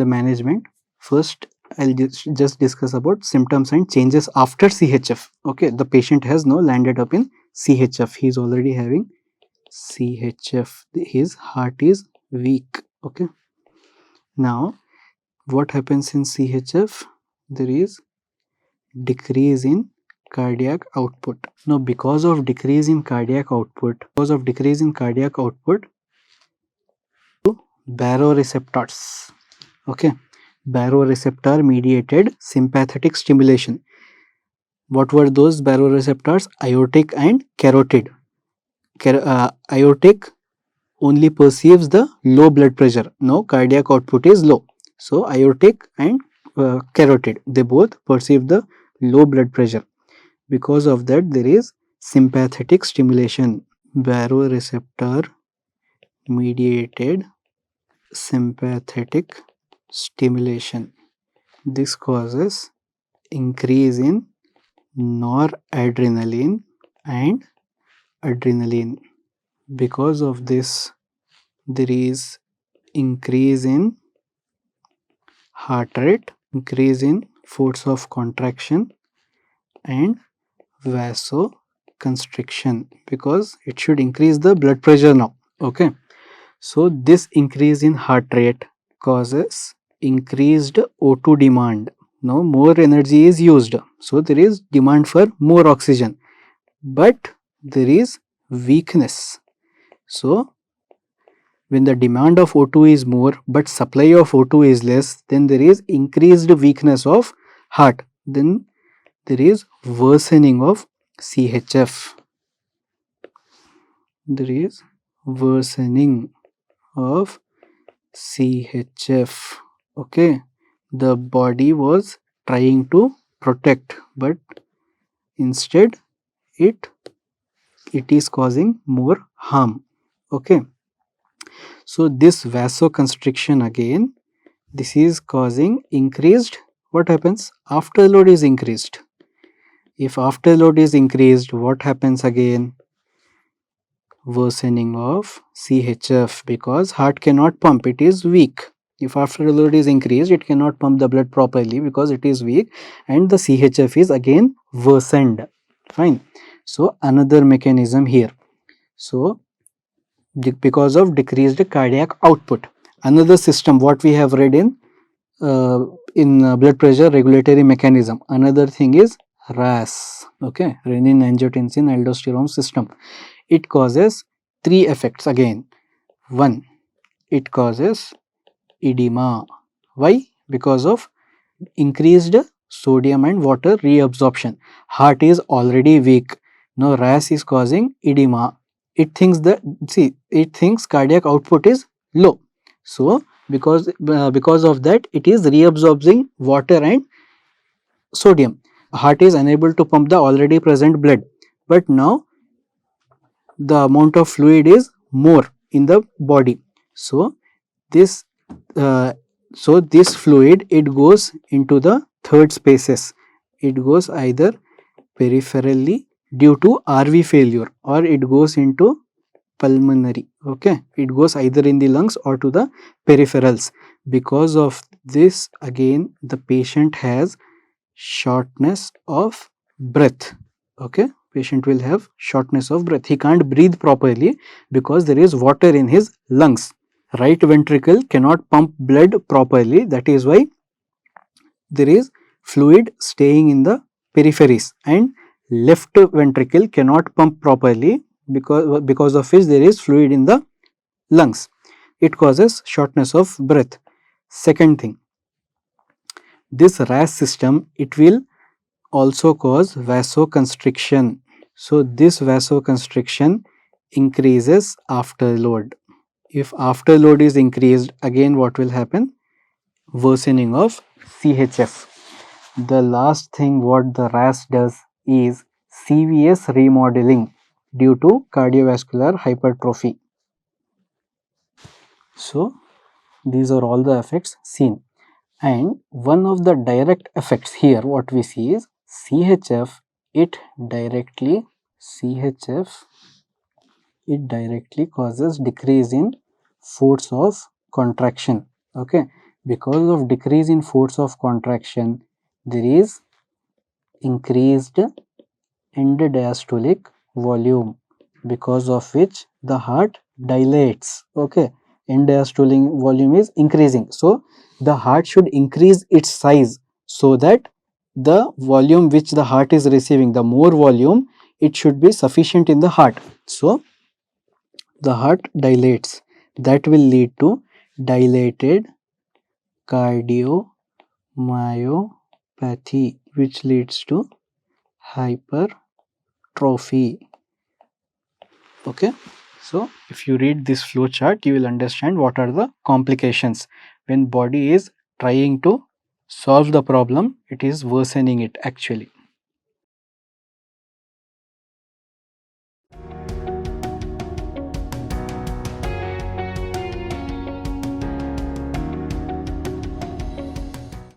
the management. First, I'll just discuss about symptoms and changes after CHF. Okay, the patient has now landed up in CHF. He is already having CHF. His heart is weak. Okay. Now, what happens in CHF? There is decrease in cardiac output. Now, because of decrease in cardiac output, baroreceptors. Okay, baroreceptor mediated sympathetic stimulation. What were those baroreceptors? Aortic and carotid. Aortic only perceives the low blood pressure. Now, cardiac output is low. So, aortic and carotid, they both perceive the low blood pressure. Because of that, there is sympathetic stimulation. Baroreceptor mediated sympathetic stimulation. This causes increase in noradrenaline and adrenaline. Because of this, there is increase in heart rate, increase in force of contraction and vasoconstriction, because it should increase the blood pressure now. Okay. So, this increase in heart rate causes increased O2 demand. Now, more energy is used. So, there is demand for more oxygen, but there is weakness. So, when the demand of O2 is more but supply of O2 is less, then there is increased weakness of heart. Then there is worsening of CHF. There is worsening of CHF. Okay, the body was trying to protect, but instead it is causing more harm. Okay, so this vasoconstriction, again, this is causing increased. What happens? Afterload is increased. If afterload is increased, what happens again? Worsening of CHF, because heart cannot pump, it is weak. If afterload is increased, it cannot pump the blood properly because it is weak, and the CHF is again worsened. Fine. So, another mechanism here. So, because of decreased cardiac output. Another system what we have read in blood pressure regulatory mechanism. Another thing is RAS. Okay, renin angiotensin aldosterone system. It causes three effects again. One, it causes edema. Why? Because of increased sodium and water reabsorption. Heart is already weak. Now, RAS is causing edema. It thinks cardiac output is low. So, because of that, it is reabsorbing water and sodium. Heart is unable to pump the already present blood, but now the amount of fluid is more in the body. So, this fluid, it goes into the third spaces. It goes either peripherally due to RV failure, or it goes into pulmonary. Okay, it goes either in the lungs or to the peripherals. Because of this, again, the patient has shortness of breath. Okay, patient will have shortness of breath. He can't breathe properly because there is water in his lungs. Right ventricle cannot pump blood properly. That is why there is fluid staying in the peripheries, and left ventricle cannot pump properly because of which there is fluid in the lungs. It causes shortness of breath. Second thing, this RAS system, it will also cause vasoconstriction. So, this vasoconstriction increases afterload. If afterload is increased, again what will happen? Worsening of CHF. The last thing what the RAS does is CVS remodeling due to cardiovascular hypertrophy. So, these are all the effects seen, and one of the direct effects here what we see is CHF, it directly causes decrease in force of contraction. Okay, Because of decrease in force of contraction, there is increased end diastolic volume, because of which the heart dilates. Okay, end diastolic volume is increasing, so the heart should increase its size so that the volume which the heart is receiving, the more volume, it should be sufficient in the heart. So the heart dilates. That will lead to dilated cardiomyopathy, which leads to hypertrophy. Okay, so if you read this flow chart, you will understand what are the complications. When body is trying to solve the problem, it is worsening it actually.